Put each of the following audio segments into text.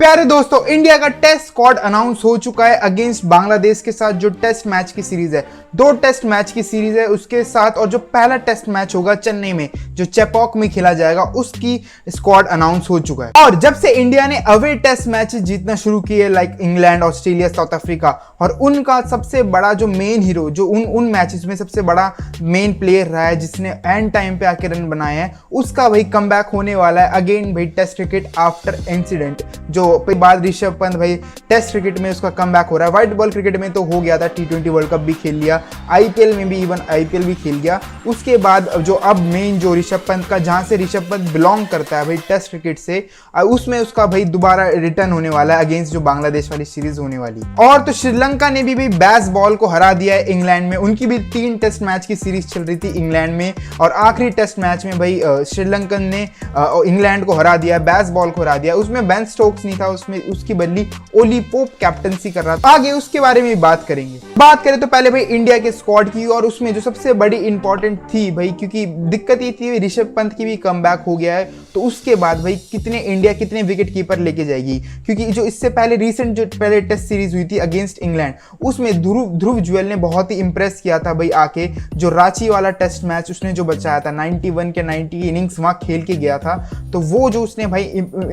प्यारे दोस्तों, इंडिया का टेस्ट स्क्वाड अनाउंस हो चुका है अगेंस्ट बांग्लादेश के साथ। जो टेस्ट मैच की सीरीज है, 2 टेस्ट मैच की सीरीज है उसके साथ, और जो पहला टेस्ट मैच होगा चेन्नई में जो चेपॉक में खेला जाएगा उसकी स्क्वाड अनाउंस हो चुका है। और जब से इंडिया ने अवे टेस्ट मैचेस जीतना शुरू किए like England, Australia, south Africa, और उनका सबसे बड़ा जो मेन हीरो, जो उन मैचेस में सबसे बड़ा मेन प्लेयर रहा है जिसने एंड टाइम पे आके रन बनाए हैं, उसका भाई कमबैक होने वाला है अगेन भाई टेस्ट क्रिकेट आफ्टर इंसिडेंट। जो बाद ऋषभ पंत भाई टेस्ट क्रिकेट में उसका कमबैक हो रहा है। व्हाइट बॉल क्रिकेट में तो हो गया था, T20 वर्ल्ड कप भी खेल लिया, आईपीएल में भी, इवन आईपीएल भी खेल गया। उसके बाद जो अब मेन जो ऋषभ पंत का, जहां से ऋषभ पंत बिलोंग करता है भाई टेस्ट क्रिकेट से, उसमें उसका भाई दोबारा रिटर्न होने वाला है अगेंस्ट जो बांग्लादेश वाली सीरीज होने वाली। और तो श्रीलंका ने भी भाई बेस बॉल को हरा दिया है इंग्लैंड में। उनकी भी 3 टेस्ट मैच की सीरीज चल रही थी इंग्लैंड में, और आखिरी टेस्ट मैच में भाई श्रीलंकन ने इंग्लैंड को हरा दिया, बेस बॉल को हरा दिया। उसमें बेन स्टोक्स नहीं था, उसमें उसकी बदली ओली पोप कैप्टनसी कर रहा था। आगे उसके बारे में बात करेंगे। बात करें तो पहले भाई इंडिया के स्क्वाड की, और उसमें जो सबसे बड़ी इंपॉर्टेंट थी भाई, क्योंकि दिक्कत ये थी ऋषभ पंत की भी कमबैक हो गया है, तो उसके बाद भाई इंडिया कितने विकेट कीपर लेके जाएगी। क्योंकि जो इससे पहले रीसेंट जो पहले टेस्ट सीरीज हुई थी अगेंस्ट इंग्लैंड, उसमें ध्रुव जुएल ने बहुत ही इंप्रेस किया था भाई आके। जो रांची वाला टेस्ट मैच उसने जो बचाया था, 91 के 90 की इनिंग्स वहां खेल के गया था, तो वो जो उसने भाई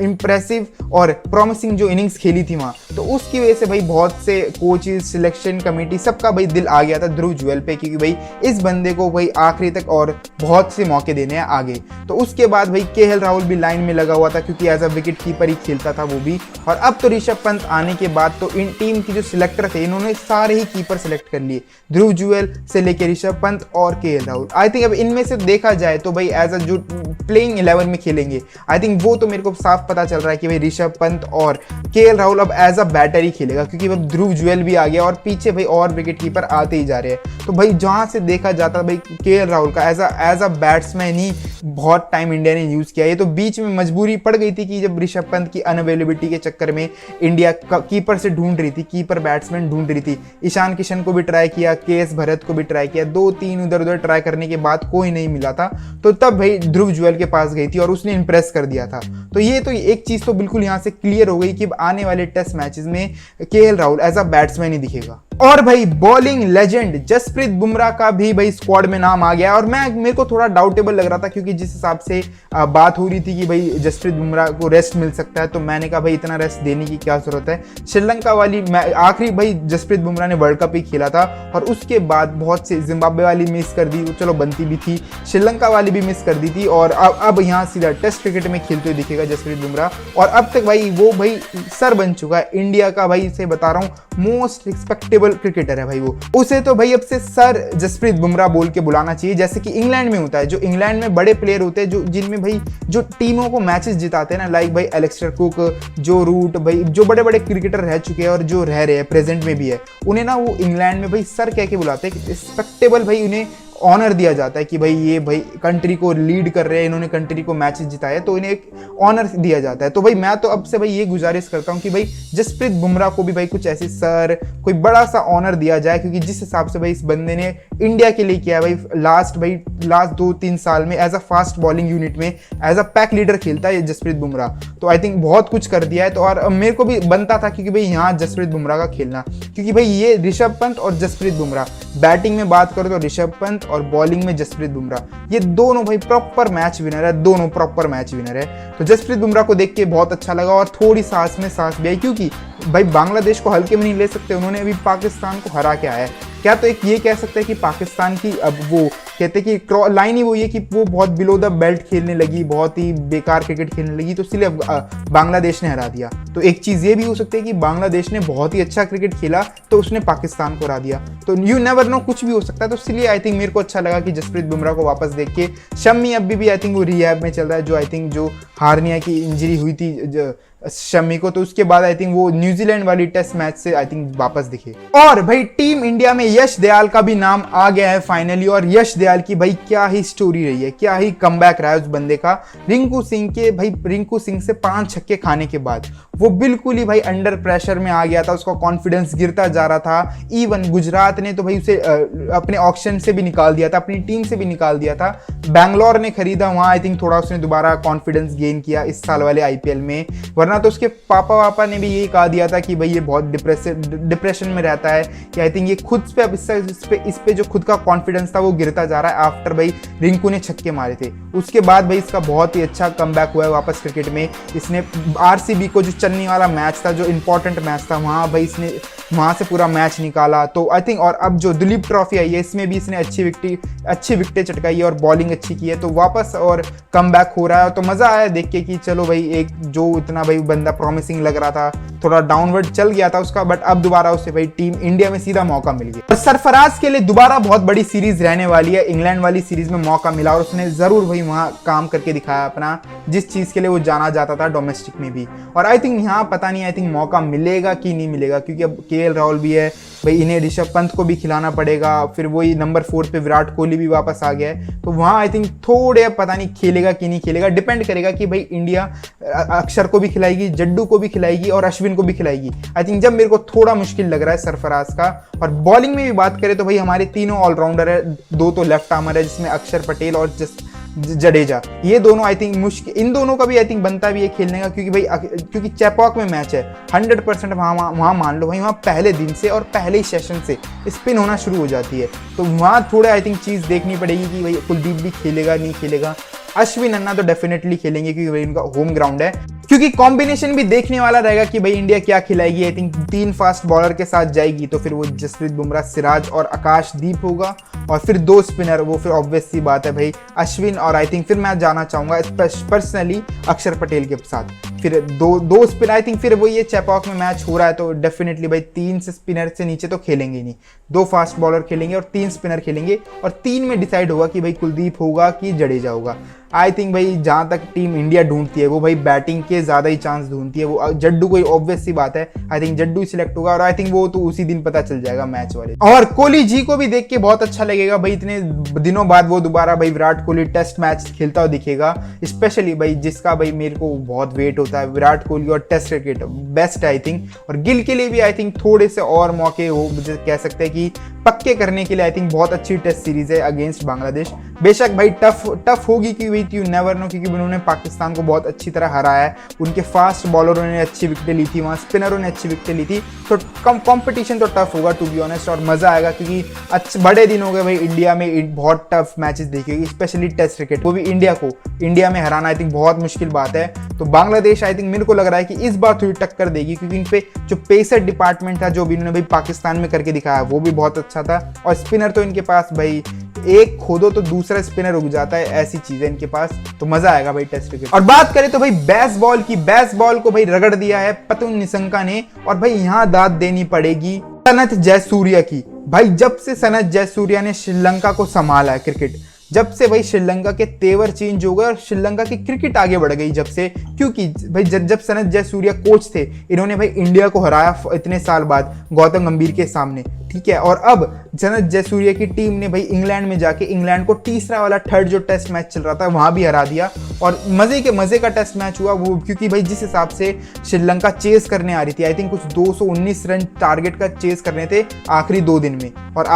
इंप्रेसिव और प्रॉमिसिंग जो इनिंग्स खेली थी वहां, तो उसकी वजह से भाई बहुत से कोचेस, सिलेक्शन कमेटी, सबका भाई दिल आ गया था ध्रुव जुएल पे, क्योंकि भाई इस बंदे को भाई आखिरी तक और बहुत से मौके देने हैं आगे। तो उसके बाद भाई KL राहुल भी लाइन में लगा हुआ था, क्योंकि एज अ विकेट कीपर ही खेलता था वो भी। और अब तो ऋषभ पंत आने के बाद तो इन टीम की जो सिलेक्टर थे, इन्होंने सारे ही कीपर सिलेक्ट कर लिए, ध्रुव जुएल से लेके ऋषभ पंत और KL राहुल। आई थिंक अब इनमें से देखा जाए तो भाई एज अ जो प्लेइंग 11 में खेलेंगे, आई थिंक वो तो मेरे को साफ पता चल रहा है कि भाई ऋषभ पंत और KL राहुल अब एज अ बैटर ही खेलेगा, क्योंकि अब ध्रुव जुएल भी आ गया और पीछे भाई और विकेट कीपर आते ही जा रहे हैं। तो भाई जहां से देखा जाता भाई KL राहुल का एज अ बैट्समैन ही बहुत टाइम इंडिया ने यूज किया। ये तो बीच में मजबूरी पड़ गई थी कि जब ऋषभ पंत की अनअवेलेबिलिटी के चक्कर में इंडिया कीपर से ढूंढ रही थी, कीपर बैट्समैन ढूंढ रही थी। ईशान किशन को भी ट्राई किया, KS भरत को भी ट्राई किया, 2-3 उधर उधर ट्राई करने के बाद कोई नहीं मिला था, तो तब भाई ध्रुव जुएल के पास गई थी और उसने इंप्रेस कर दिया था। तो ये तो एक चीज तो बिल्कुल यहाँ से क्लियर हो गई कि आने वाले टेस्ट मैचेस में KL Rahul as a batsman ही दिखेगा। और भाई बॉलिंग लेजेंड जसप्रीत बुमराह का भी भाई स्क्वाड में नाम आ गया, और मेरे को थोड़ा डाउटेबल लग रहा था, क्योंकि जिस हिसाब से बात हो रही थी कि भाई जसप्रीत बुमराह को रेस्ट मिल सकता है, तो मैंने कहा भाई इतना रेस्ट देने की क्या जरूरत है। श्रीलंका वाली आखिरी भाई जसप्रीत बुमराह ने वर्ल्ड कप ही खेला था, और उसके बाद बहुत से जिम्बाब्वे वाली मिस कर दी, चलो बनती भी थी, श्रीलंका वाली भी मिस कर दी थी, और अब यहाँ सीधा टेस्ट क्रिकेट में खेलते हुए दिखेगा जसप्रीत बुमराह। और अब तक भाई वो भाई सर बन चुका है इंडिया का, भाई से बता रहा हूँ मोस्ट रिस्पेक्टेबल क्रिकेटर है भाई वो। उसे तो भाई अब से सर जसप्रीत बुमराह बोल के बुलाना चाहिए, जैसे कि इंग्लैंड में होता है। जो इंग्लैंड में बड़े प्लेयर होते हैं, जो जिनमें भाई जो टीमों को मैचेस जिताते हैं ना, लाइक भाई एलेक्स्टर कुक, जो रूट, भाई जो बड़े बड़े क्रिकेटर रह चुके हैं और जो रह रहे हैं प्रेजेंट में भी है, उन्हें ना वो इंग्लैंड में भाई सर कह के बुलाते हैं। रिस्पेक्टेबल भाई उन्हें ऑनर दिया जाता है कि भाई ये भाई कंट्री को लीड कर रहे हैं, इन्होंने कंट्री को मैचेस जिताए, तो इन्हें एक ऑनर दिया जाता है। तो भाई मैं तो अब से भाई ये गुजारिश करता हूँ कि भाई जसप्रीत बुमराह को भी भाई कुछ ऐसे सर, कोई बड़ा सा ऑनर दिया जाए, क्योंकि जिस हिसाब से भाई इस बंदे ने इंडिया के लिए किया है भाई लास्ट 2-3 साल में as a fast bowling unit में एज अ पैक लीडर खेलता है जसप्रीत बुमराह, तो आई थिंक बहुत कुछ कर दिया है। तो और मेरे को भी बनता था क्योंकि भाई यहाँ जसप्रीत बुमराह का खेलना, क्योंकि भाई ये ऋषभ पंत और जसप्रीत बुमराह, बैटिंग में बात करो तो ऋषभ पंत और बॉलिंग में जसप्रीत बुमराह, ये दोनों भाई प्रॉपर मैच विनर है, दोनों प्रॉपर मैच विनर है। तो जसप्रीत बुमराह को देख के बहुत अच्छा लगा, और थोड़ी सांस में सांस भी आई, क्योंकि भाई बांग्लादेश को हल्के में नहीं ले सकते, उन्होंने अभी पाकिस्तान को हरा के आया है। क्या तो एक ये कह सकते हैं कि पाकिस्तान की अब वो कहते हैं कि लाइन ही वो ये कि वो बहुत बिलो द बेल्ट खेलने लगी, बहुत ही बेकार क्रिकेट खेलने लगी, तो इसलिए बांग्लादेश ने हरा दिया। तो एक चीज़ ये भी हो सकती है कि बांग्लादेश ने बहुत ही अच्छा क्रिकेट खेला तो उसने पाकिस्तान को हरा दिया। तो यू नेवर नो, कुछ भी हो सकता है। तो इसलिए आई थिंक मेरे को अच्छा लगा कि जसप्रीत बुमराह को वापस देख के। शम्मी अभी भी आई थिंक वो रिहैब में चल रहा है, जो आई थिंक जो हार्निया की इंजरी हुई थी शम्मी को, तो उसके बाद आई थिंक वो न्यूजीलैंड वाली टेस्ट मैच से आई थिंक वापस दिखे। और भाई टीम इंडिया में यश दयाल का भी नाम आ गया है फाइनली, और यश दयाल की भाई क्या ही स्टोरी रही है, क्या ही कमबैक रहा है उस बंदे का। रिंकू सिंह से 5 छक्के खाने के बाद वो बिल्कुल ही भाई अंडर प्रेशर में आ गया था, उसका कॉन्फिडेंस गिरता जा रहा था। इवन गुजरात ने तो भाई उसे अपने ऑक्शन से भी निकाल दिया था, अपनी टीम से भी निकाल दिया था। बैंगलोर ने खरीदा, वहाँ आई थिंक थोड़ा उसने दोबारा कॉन्फिडेंस गेन किया इस साल वाले आईपीएल में, वरना तो उसके पापा वापा ने भी यही कहा दिया था कि भाई ये बहुत डिप्रेशन में रहता है, कि आई थिंक ये खुद पे अब इस पे जो खुद का कॉन्फिडेंस था वो गिरता जा रहा है आफ्टर भाई रिंकू ने छक्के मारे थे। उसके बाद भाई इसका बहुत ही अच्छा कमबैक हुआ है वापस क्रिकेट में। इसने आरसीबी को, जो चेन्नई वाला मैच था, जो इंपॉर्टेंट मैच था, वहाँ भाई इसने वहाँ से पूरा मैच निकाला। तो आई थिंक, और अब जो दिलीप ट्रॉफी आई है इसमें भी इसने अच्छी विकेटें चटकाई है और बॉलिंग अच्छी की है, तो वापस और कमबैक हो रहा है। तो मज़ा आया देख के कि चलो भाई एक जो इतना भाई बंदा प्रॉमिसिंग लग रहा था, थोड़ा डाउनवर्ड चल गया था उसका, बट अब दोबारा उसे भाई टीम इंडिया में सीधा मौका मिल गया। और सरफराज के लिए दोबारा बहुत बड़ी सीरीज रहने वाली है। इंग्लैंड वाली सीरीज में मौका मिला और उसने जरूर भाई वहाँ काम करके दिखाया अपना, जिस चीज़ के लिए वो जाना जाता था डोमेस्टिक में भी। और आई थिंक यहाँ पता नहीं, आई थिंक मौका मिलेगा कि नहीं मिलेगा, क्योंकि अब केएल राहुल भी है भाई, इन्हें ऋषभ पंत को भी खिलाना पड़ेगा, फिर वही नंबर 4 पे विराट कोहली भी वापस आ गया है। तो वहाँ आई थिंक थोड़े पता नहीं खेलेगा कि नहीं खेलेगा, डिपेंड करेगा कि भाई इंडिया अक्षर को भी खिलाएगी, जड्डू को भी खिलाएगी और अश्विन को भी खिलाएगी। आई थिंक जब मेरे को थोड़ा मुश्किल लग रहा है सरफराज का। और बॉलिंग में भी बात करें तो भाई हमारे तीनों ऑलराउंडर है, 2 तो लेफ्ट आर्मर है जिसमें अक्षर पटेल और जडेजा, ये दोनों आई थिंक मुश्किल, इन दोनों का भी आई थिंक बनता भी है खेलने का, क्योंकि भाई क्योंकि चेपॉक में मैच है 100% वहाँ मान लो भाई वहाँ पहले दिन से और पहले ही सेशन से स्पिन होना शुरू हो जाती है। तो वहाँ थोड़े आई थिंक चीज़ देखनी पड़ेगी कि भाई कुलदीप भी खेलेगा नहीं खेलेगा। अश्विन अन्ना तो डेफिनेटली खेलेंगे क्योंकि भाई उनका होम ग्राउंड है, क्योंकि कॉम्बिनेशन भी देखने वाला रहेगा कि भाई इंडिया क्या खिलाएगी। आई थिंक 3 फास्ट बॉलर के साथ जाएगी, तो फिर वो जसप्रीत बुमराह, सिराज और आकाशदीप होगा, और फिर 2 स्पिनर, वो फिर ऑब्वियस सी बात है भाई अश्विन, और आई थिंक फिर मैं जाना चाहूँगा पर्सनली अक्षर पटेल के साथ। फिर दो स्पिनर, आई थिंक फिर वो ये चेपॉक में मैच हो रहा है तो डेफिनेटली भाई 3 से स्पिनर से नीचे तो खेलेंगे ही नहीं, 2 फास्ट बॉलर खेलेंगे और 3 स्पिनर खेलेंगे, और 3 में डिसाइड होगा कि भाई कुलदीप होगा कि जडेजा होगा। आई थिंक भाई जहाँ तक टीम इंडिया ढूंढती है वो भाई बैटिंग के ज़्यादा ही चांस ढूंढती है, वो जड्डू कोई ऑब्वियस सी बात है, आई थिंक जड्डू सिलेक्ट होगा, और आई थिंक वो तो उसी दिन पता चल जाएगा मैच वाले। और कोहली जी को भी देख के बहुत अच्छा लगेगा भाई, इतने दिनों बाद वो दोबारा भाई विराट कोहली टेस्ट मैच खेलता हुआ दिखेगा, स्पेशली भाई जिसका भाई मेरे को बहुत वेट होता है, विराट कोहली और test cricket best I think. और गिल के लिए भी आई थिंक थोड़े से और मौके हो, मुझे कह सकते हैं कि पक्के करने के लिए आई थिंक बहुत अच्छी टेस्ट सीरीज है अगेंस्ट बांग्लादेश। बेशक भाई टफ होगी कि भाई यू नेवर नो, क्योंकि उन्होंने पाकिस्तान को बहुत अच्छी तरह हराया है, उनके फास्ट बॉलरों ने अच्छी विकेटें ली थी, वहाँ स्पिनरों ने अच्छी विकेटें ली थी, तो कंपटीशन तो टफ होगा टू बी ऑनेस्ट। और मजा आएगा क्योंकि बड़े दिन हो गए भाई इंडिया में बहुत टफ मैचेस देखे, स्पेशली टेस्ट क्रिकेट, वो भी इंडिया को इंडिया में हराना आई थिंक बहुत मुश्किल बात है। तो बांग्लादेश आई थिंक मेरे को लग रहा है कि इस बार थोड़ी टक्कर देगी, क्योंकि इन पे जो पेसर डिपार्टमेंट था जो भी इन्होंने भाई पाकिस्तान में करके दिखाया वो भी बहुत अच्छा था, और स्पिनर तो इनके पास भाई एक खोदो तो दूसरा स्पिनर उग जाता है, ऐसी चीज है इनके पास, तो मजा आएगा भाई टेस्ट क्रिकेट। और बात करें तो भाई बेसबॉल की, बेसबॉल को भाई रगड़ दिया है पतुन निशंका ने, और भाई यहाँ दाद देनी पड़ेगी सनथ जयसूर्या की। भाई जब से सनथ जयसूर्या ने श्रीलंका को संभाला है क्रिकेट, जब से भाई श्रीलंका के तेवर चेंज हो गए और श्रीलंका की क्रिकेट आगे बढ़ गई जब से, क्योंकि भाई जब सनथ जयसूर्या कोच थे, इन्होंने भाई इंडिया को हराया इतने साल बाद गौतम गंभीर के सामने, ठीक है। और अब सनथ जयसूर्या की टीम ने भाई इंग्लैंड में जाके इंग्लैंड को तीसरा वाला थर्ड जो टेस्ट मैच चल रहा था वहां भी हरा दिया, और मजे का टेस्ट मैच हुआ वो, क्योंकि भाई जिस हिसाब से श्रीलंका चेस करने आ रही थी, आई थिंक कुछ 219 रन टारगेट का चेस करने थे आखिरी 2 दिन में, और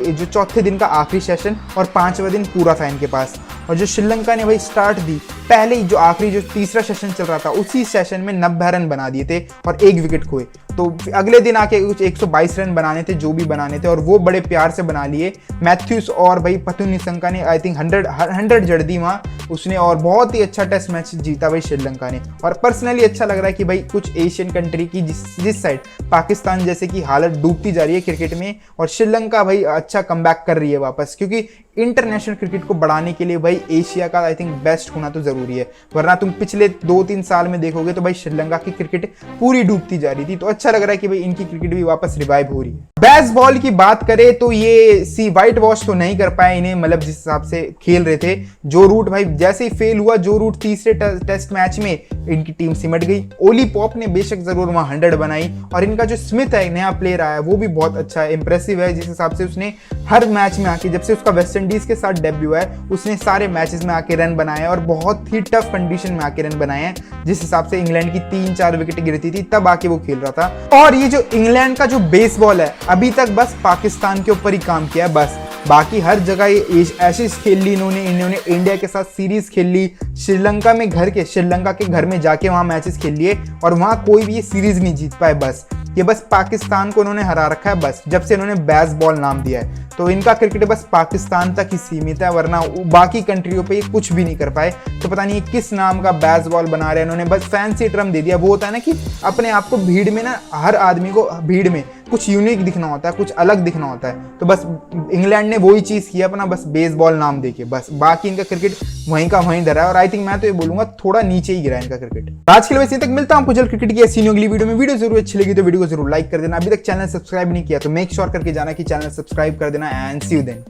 जो चौथे दिन का आखिरी सेशन और 5वां दिन पूरा था इनके पास। और जो श्रीलंका ने भाई स्टार्ट दी, पहले ही जो आखिरी जो तीसरा सेशन चल रहा था उसी सेशन में 90 रन बना दिए थे और 1 विकेट खोए। तो अगले दिन आके कुछ 122 रन बनाने थे जो भी बनाने थे, और वो बड़े प्यार से बना लिए मैथ्यूज, और भाई पतुन निशंका ने आई थिंक 100 जड़ दी वहाँ उसने, और बहुत ही अच्छा टेस्ट मैच जीता भाई श्रीलंका ने। और पर्सनली अच्छा लग रहा है कि भाई कुछ एशियन कंट्री की जिस साइड पाकिस्तान जैसे की हालत डूबती जा रही है क्रिकेट में, और श्रीलंका भाई अच्छा कमबैक कर रही है वापस, क्योंकि इंटरनेशनल क्रिकेट को बढ़ाने के लिए भाई एशिया का आई थिंक बेस्ट होना तो जरूरी है, वरना तुम पिछले 2-3 साल में देखोगे तो भाई श्रीलंका की क्रिकेट पूरी डूबती जा रही थी। तो अच्छा लग रहा है कि भाई इनकी क्रिकेट भी वापस रिवाइव हो रही है। बेसबॉल की बात करें तो ये व्हाइट वॉश तो नहीं कर पाए इन्हें, मतलब जिस हिसाब से खेल रहे थे। जो रूट भाई जैसे ही फेल हुआ, जो रूट तीसरे टेस्ट मैच में इनकी टीम सिमट गई। ओली पॉप ने बेशक जरूर वहां 100 बनाई, और इनका जो स्मिथ है नया प्लेयर आया वो भी बहुत अच्छा है, इंप्रेसिव है। जिस हिसाब से उसने हर मैच में आके, जब से उसका वेस्ट इंडीज के साथ डेब्यू है, उसने सारे मैचेस में आके रन बनाए और बहुत ही टफ कंडीशन में आके रन बनाए हैं। जिस हिसाब से इंग्लैंड की 3-4 विकेट गिरती थी तब आके वो खेल रहा था। और ये जो इंग्लैंड का जो बेसबॉल है अभी तक बस पाकिस्तान के ऊपर ही काम किया है बस, बाकी हर जगह ये एशेज खेल ली इन्होंने इंडिया के साथ सीरीज खेल ली, श्रीलंका के घर में जाके वहां मैचेस खेल लिए और वहां कोई भी ये सीरीज नहीं जीत पाए। बस ये बस पाकिस्तान को उन्होंने हरा रखा है बस, जब से इन्होंने बेसबॉल नाम दिया है। तो इनका क्रिकेट बस पाकिस्तान तक ही सीमित है, वरना बाकी कंट्रियों पे ये कुछ भी नहीं कर पाए। तो पता नहीं किस नाम का बेसबॉल बना रहे हैं इन्होंने, बस फैंसी टर्म दे दिया। वो होता है ना कि अपने आप को भीड़ में ना, हर आदमी को भीड़ में कुछ यूनिक दिखना होता है, कुछ अलग दिखना होता है। तो बस इंग्लैंड ने वही चीज किया अपना, बस बेसबॉल नाम देके। बस बाकी इनका क्रिकेट वहीं का वहीं धरा है, और आई थिंक मैं तो ये बोलूंगा थोड़ा नीचे ही गिरा है इनका क्रिकेट। आज के लिए वैसे तक मिलता हूं जल्द क्रिकेट की ऐसी अगली वीडियो में। वीडियो जरूर अच्छी लगी तो वीडियो को जरूर लाइक कर देना। अभी तक चैनल सब्सक्राइब नहीं किया तो मेक श्योर करके जाना कि चैनल सब्सक्राइब कर देना। And see you then.